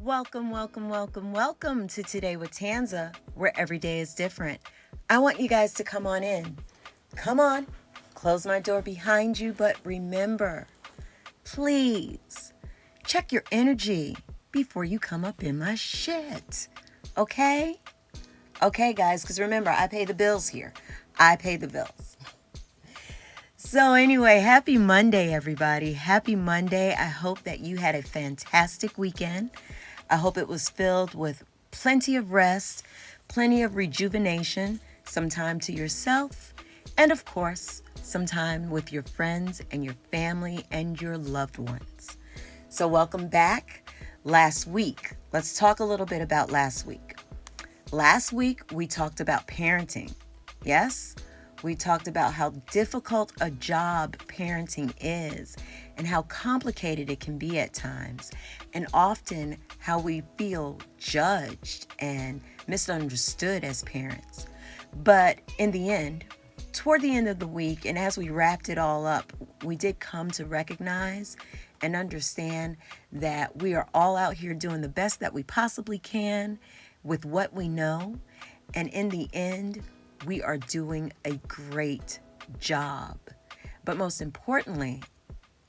Welcome, welcome, welcome, welcome to Today with Tanza, where every day is different. I want you guys to come on in. Come on, close my door behind you, but remember, please check your energy before you come up in my shit. Okay? Okay, guys, because remember, I pay the bills here. I pay the bills. So anyway, happy Monday, everybody. Happy Monday. I hope that you had a fantastic weekend. I hope it was filled with plenty of rest, plenty of rejuvenation, some time to yourself, and of course, some time with your friends and your family and your loved ones. So welcome back. Last week, let's talk a little bit about last week. Last week, we talked about parenting. Yes? We talked about how difficult a job parenting is and how complicated it can be at times, and often how we feel judged and misunderstood as parents. But in the end, toward the end of the week, and as we wrapped it all up, we did come to recognize and understand that we are all out here doing the best that we possibly can with what we know. And in the end, we are doing a great job. But most importantly,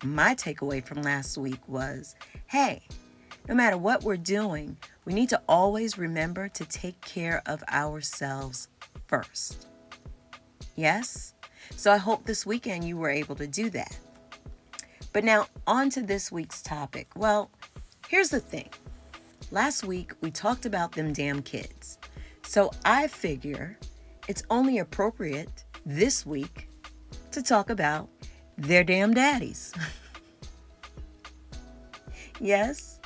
my takeaway from last week was, hey, no matter what we're doing, we need to always remember to take care of ourselves first. Yes? So I hope this weekend you were able to do that. But now on to this week's topic. Well, here's the thing. Last week we talked about them damn kids. So I figure it's only appropriate this week to talk about their damn daddies. Yes?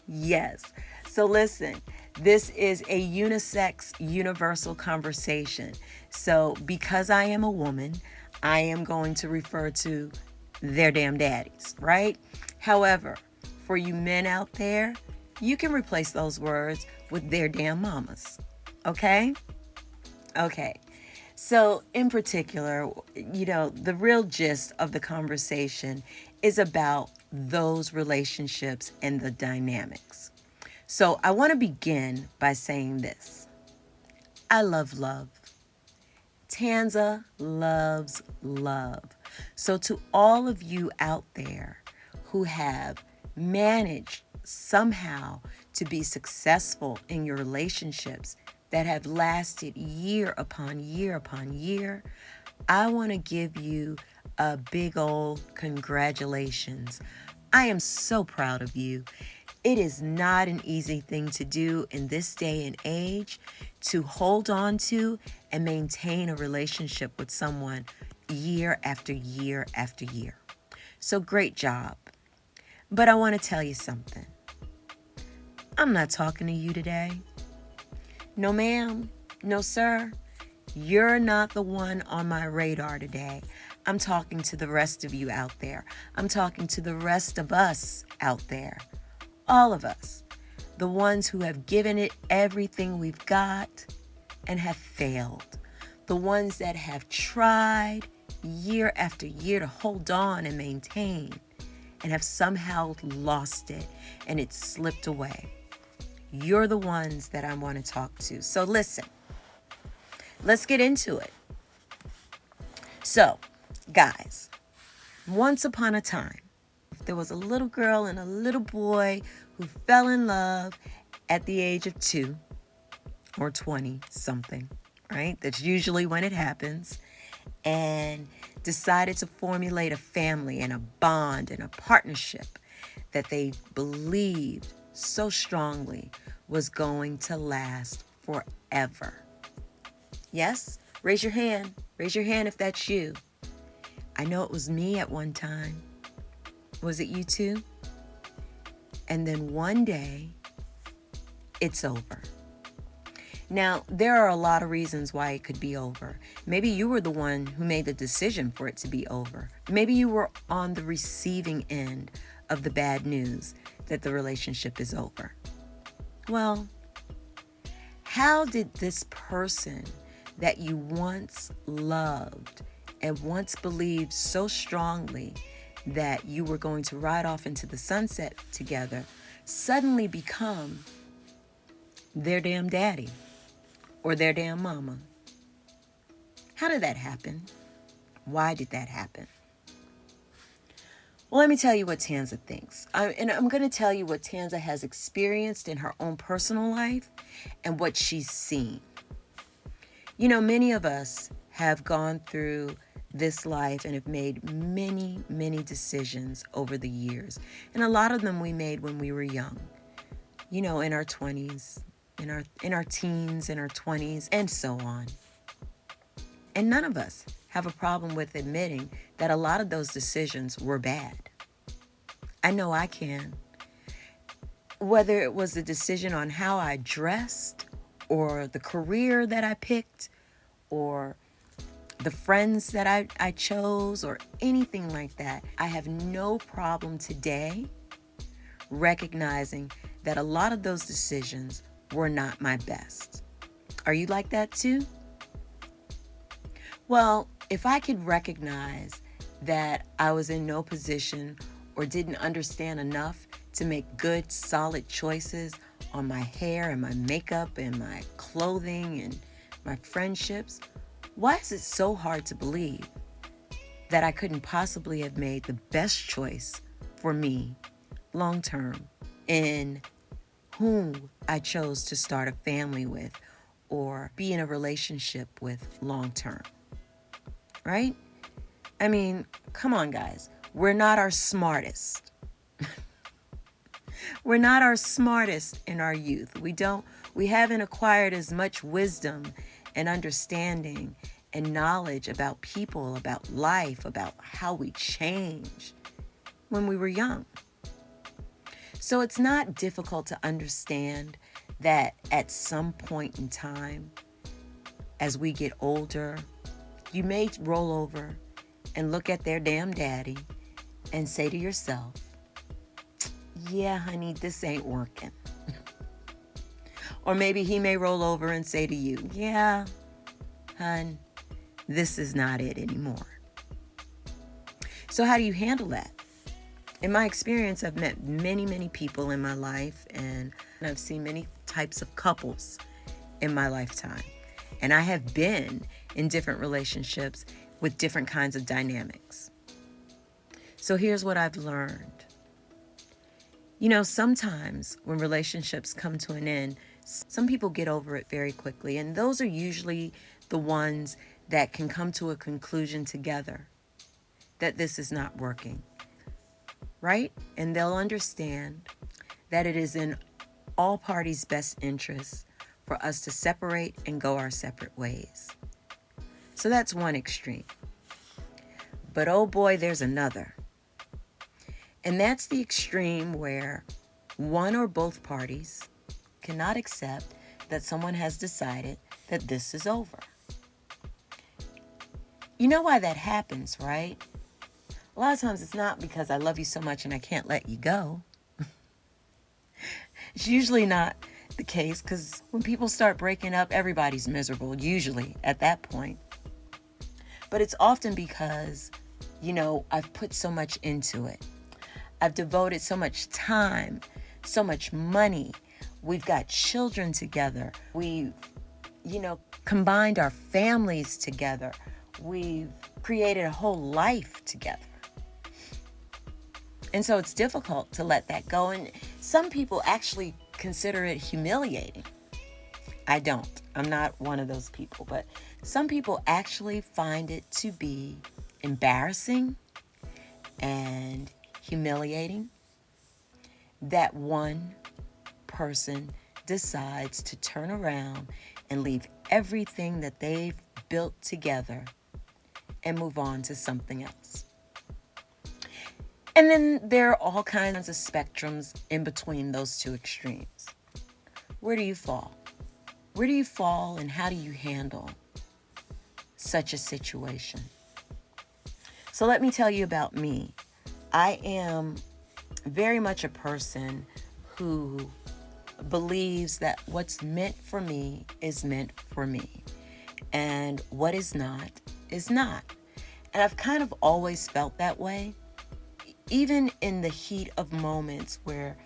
Yes. So listen, this is a unisex, universal conversation. So because I am a woman, I am going to refer to their damn daddies, right? However, for you men out there, you can replace those words with their damn mamas. Okay? Okay. So in particular, the real gist of the conversation is about those relationships and the dynamics. So I want to begin by saying this. I love love. Tanza loves love. So to all of you out there who have managed somehow to be successful in your relationships that have lasted year upon year upon year, I want to give you a big old congratulations. I am so proud of you. It is not an easy thing to do in this day and age to hold on to and maintain a relationship with someone year after year after year. So great job. But I want to tell you something. I'm not talking to you today. No, ma'am. No, sir. You're not the one on my radar today. I'm talking to the rest of you out there. I'm talking to the rest of us out there. All of us. The ones who have given it everything we've got and have failed. The ones that have tried year after year to hold on and maintain and have somehow lost it and it slipped away. You're the ones that I want to talk to. So listen, let's get into it. So, guys, once upon a time, there was a little girl and a little boy who fell in love at the age of 2 or 20 something, right? That's usually when it happens. And decided to formulate a family and a bond and a partnership that they believed so strongly was going to last forever. Yes? Raise your hand. Raise your hand if that's you. I know it was me at one time. Was it you too? And then one day, it's over. Now, there are a lot of reasons why it could be over. Maybe you were the one who made the decision for it to be over. Maybe you were on the receiving end of the bad news that the relationship is over. Well, how did this person that you once loved and once believed so strongly that you were going to ride off into the sunset together suddenly become their damn daddy or their damn mama. How did that happen? Why did that happen? Well, let me tell you what Tanza thinks. And I'm going to tell you what Tanza has experienced in her own personal life and what she's seen. You know, many of us have gone through this life and have made many, many decisions over the years. And a lot of them we made when we were young, you know, in our 20s, in our teens, in our 20s, and so on. And none of us have a problem with admitting that a lot of those decisions were bad. I know I can. Whether it was the decision on how I dressed, or the career that I picked, or the friends that I chose, or anything like that, I have no problem today recognizing that a lot of those decisions were not my best. Are you like that too? Well, if I could recognize that I was in no position or didn't understand enough to make good, solid choices on my hair and my makeup and my clothing and my friendships, why is it so hard to believe that I couldn't possibly have made the best choice for me long term in whom I chose to start a family with or be in a relationship with long term? Right? I mean, come on, guys. We're not our smartest. We're not our smartest in our youth. We haven't acquired as much wisdom and understanding and knowledge about people, about life, about how we change when we were young. So it's not difficult to understand that at some point in time, as we get older, you may roll over and look at their damn daddy and say to yourself, yeah, honey, this ain't working. Or maybe he may roll over and say to you, yeah, hun, this is not it anymore. So how do you handle that? In my experience, I've met many, many people in my life, and I've seen many types of couples in my lifetime. And I have been in different relationships with different kinds of dynamics. So here's what I've learned. You know, sometimes when relationships come to an end, some people get over it very quickly. And those are usually the ones that can come to a conclusion together that this is not working. Right? And they'll understand that it is in all parties' best interests for us to separate and go our separate ways. So that's one extreme. But oh boy, there's another. And that's the extreme where one or both parties cannot accept that someone has decided that this is over. You know why that happens, right? A lot of times it's not because I love you so much and I can't let you go. It's usually not the case, because when people start breaking up, everybody's miserable, usually at that point. But it's often because, you know, I've put so much into it. I've devoted so much time, so much money. We've got children together. We've, combined our families together. We've created a whole life together. And so it's difficult to let that go. And some people actually consider it humiliating. I don't. I'm not one of those people. But some people actually find it to be embarrassing and humiliating that one person decides to turn around and leave everything that they've built together and move on to something else. And then there are all kinds of spectrums in between those two extremes. Where do you fall? Where do you fall, and how do you handle such a situation? So let me tell you about me. I am very much a person who believes that what's meant for me is meant for me. And what is not is not. And I've kind of always felt that way. Even in the heat of moments where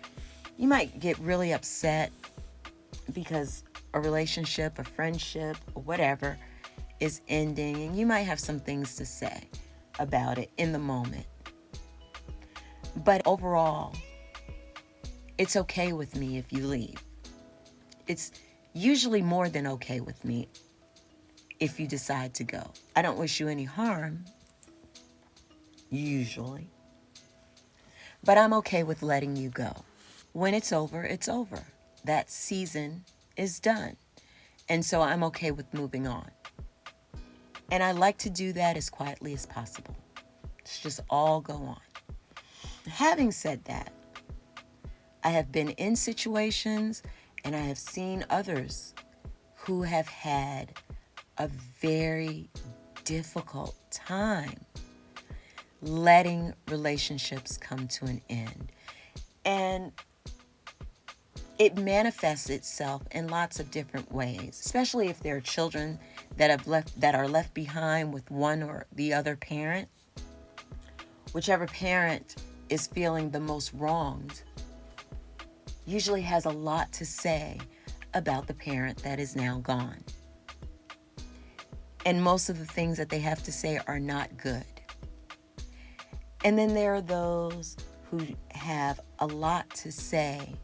You might get really upset because a relationship, a friendship, or whatever is ending, and you might have some things to say about it in the moment. But overall, it's okay with me if you leave. It's usually more than okay with me if you decide to go. I don't wish you any harm, usually, but I'm okay with letting you go. When it's over, it's over. That season is done. And so I'm okay with moving on. And I like to do that as quietly as possible. It's just all go on. Having said that, I have been in situations and I have seen others who have had a very difficult time letting relationships come to an end. And it manifests itself in lots of different ways, especially if there are children that are left behind with one or the other parent. Whichever parent is feeling the most wronged usually has a lot to say about the parent that is now gone. And most of the things that they have to say are not good. And then there are those who have a lot to say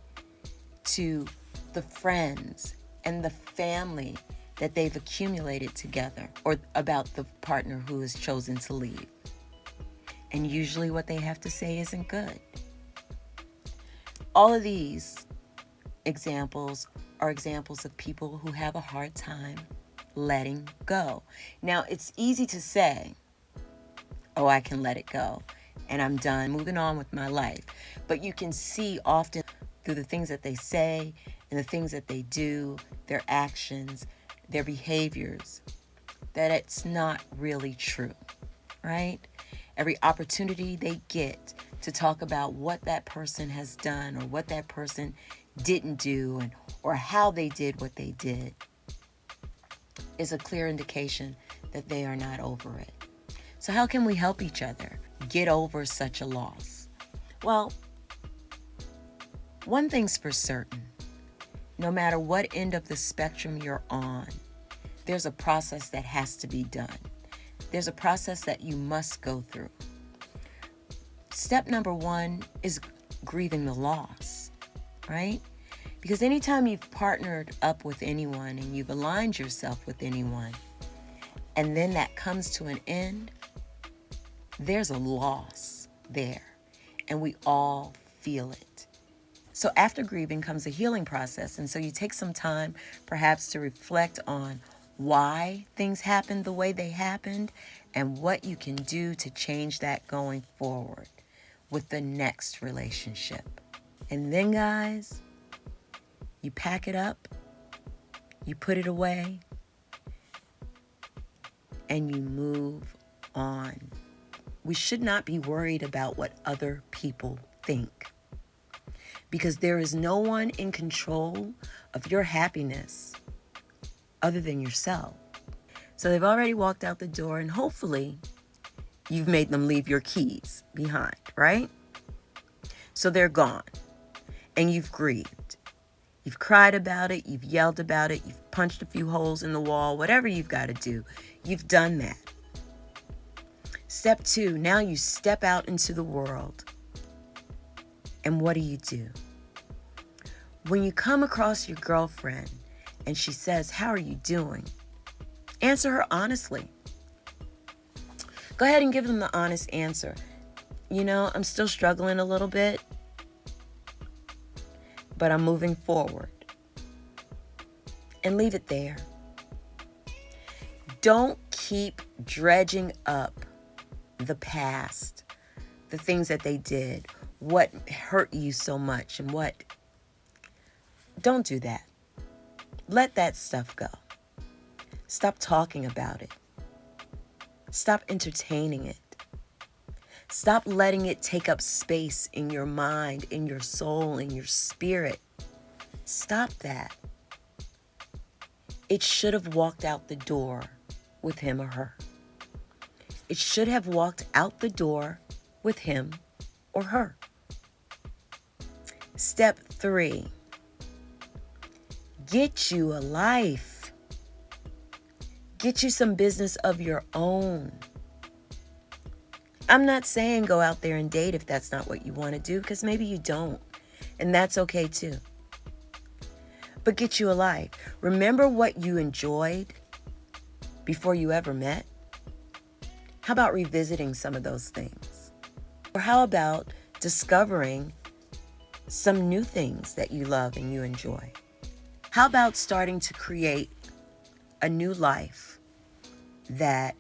to the friends and the family that they've accumulated together, or about the partner who has chosen to leave. And usually what they have to say isn't good. All of these examples are examples of people who have a hard time letting go. Now, it's easy to say, oh, I can let it go and I'm done, moving on with my life. But you can see often through the things that they say and the things that they do, their actions, their behaviors, that it's not really true, right? Every opportunity they get to talk about what that person has done or what that person didn't do, or how they did what they did, is a clear indication that they are not over it. So how can we help each other get over such a loss? Well, one thing's for certain. No matter what end of the spectrum you're on, there's a process that has to be done. There's a process that you must go through. Step number one is grieving the loss, right? Because anytime you've partnered up with anyone and you've aligned yourself with anyone, and then that comes to an end, there's a loss there, and we all feel it. So after grieving comes a healing process, and so you take some time perhaps to reflect on why things happened the way they happened and what you can do to change that going forward with the next relationship. And then, guys, you pack it up, you put it away, and you move on. We should not be worried about what other people think, because there is no one in control of your happiness other than yourself. So they've already walked out the door, and hopefully you've made them leave your keys behind, right? So they're gone, and you've grieved. You've cried about it, you've yelled about it, you've punched a few holes in the wall, whatever you've got to do, you've done that. Step two, now you step out into the world. And what do? When you come across your girlfriend and she says, "How are you doing?" Answer her honestly. Go ahead and give them the honest answer. You know, I'm still struggling a little bit, but I'm moving forward. And leave it there. Don't keep dredging up the past, the things that they did, what hurt you so much, and what. Don't do that. Let that stuff go. Stop talking about it. Stop entertaining it. Stop letting it take up space in your mind, in your soul, in your spirit. Stop that. It should have walked out the door with him or her. It should have walked out the door with him or her. Step 3, get you a life. Get you some business of your own. I'm not saying go out there and date if that's not what you want to do, because maybe you don't, and that's okay too. But get you a life. Remember what you enjoyed before you ever met? How about revisiting some of those things? Or how about discovering some new things that you love and you enjoy? How about starting to create a new life that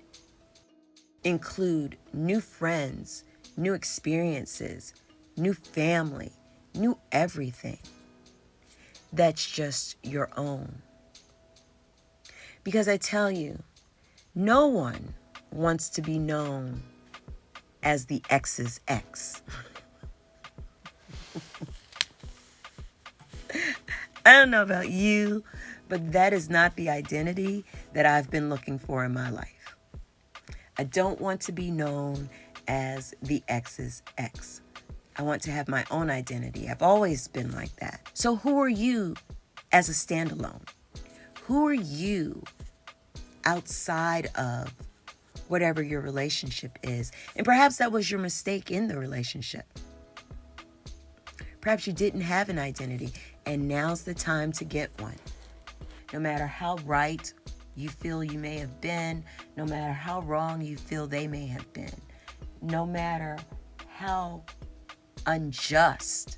include new friends, new experiences, new family, new everything that's just your own? Because I tell you, no one wants to be known as the ex's ex. I don't know about you, but that is not the identity that I've been looking for in my life. I don't want to be known as the ex's ex. I want to have my own identity. I've always been like that. So who are you as a standalone? Who are you outside of whatever your relationship is? And perhaps that was your mistake in the relationship. Perhaps you didn't have an identity, and now's the time to get one. No matter how right you feel you may have been, no matter how wrong you feel they may have been, no matter how unjust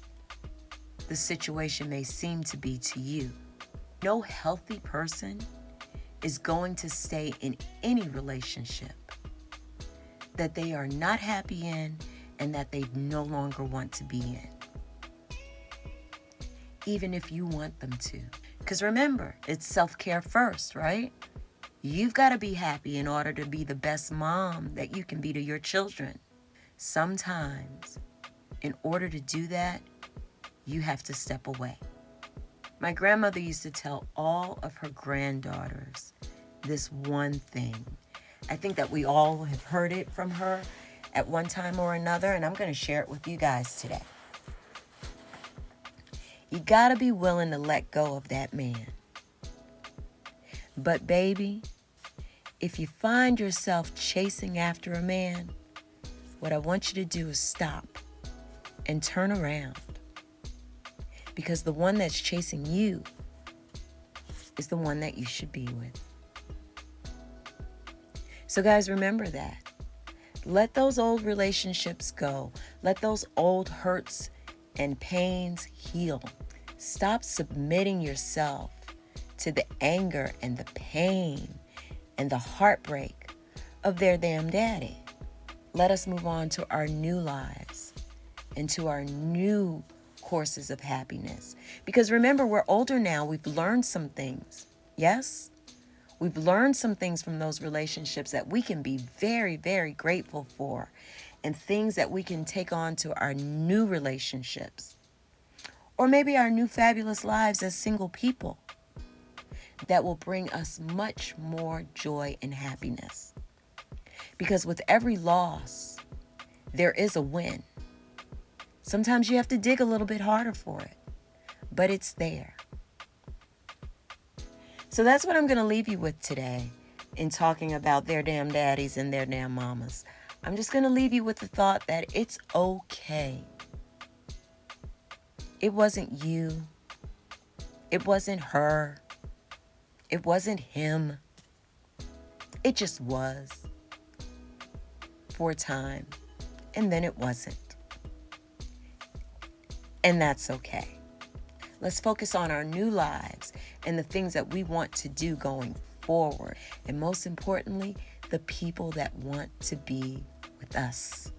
the situation may seem to be to you, no healthy person is going to stay in any relationship that they are not happy in and that they no longer want to be in, even if you want them to. Because remember, it's self-care first, right? You've got to be happy in order to be the best mom that you can be to your children. Sometimes, in order to do that, you have to step away. My grandmother used to tell all of her granddaughters this one thing. I think that we all have heard it from her at one time or another, and I'm going to share it with you guys today. You got to be willing to let go of that man. But baby, if you find yourself chasing after a man, what I want you to do is stop and turn around. Because the one that's chasing you is the one that you should be with. So guys, remember that. Let those old relationships go. Let those old hurts and pains heal. Stop submitting yourself to the anger and the pain and the heartbreak of their damn daddy. Let us move on to our new lives and to our new courses of happiness. Because remember, we're older now. We've learned some things. Yes? We've learned some things from those relationships that we can be very, very grateful for, and things that we can take on to our new relationships, or maybe our new fabulous lives as single people, that will bring us much more joy and happiness. Because with every loss, there is a win. Sometimes you have to dig a little bit harder for it, but it's there. So that's what I'm going to leave you with today in talking about their damn daddies and their damn mamas. I'm just going to leave you with the thought that it's okay. It wasn't you. It wasn't her. It wasn't him. It just was for a time, and then it wasn't. And that's okay. Let's focus on our new lives and the things that we want to do going forward. And most importantly, the people that want to be with us.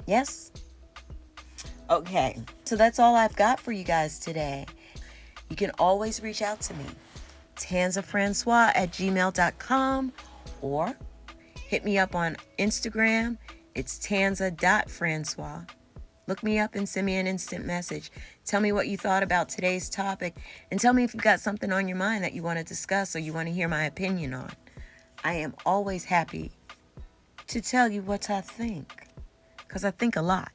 Yes? Okay, so that's all I've got for you guys today. You can always reach out to me, tanzafrancois@gmail.com, or hit me up on Instagram. It's tanza.francois. Look me up and send me an instant message. Tell me what you thought about today's topic, and tell me if you've got something on your mind that you want to discuss or you want to hear my opinion on. I am always happy to tell you what I think, because I think a lot.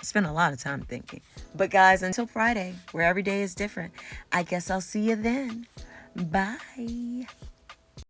Spend a lot of time thinking. But guys, until Friday, where every day is different, I guess I'll see you then. Bye.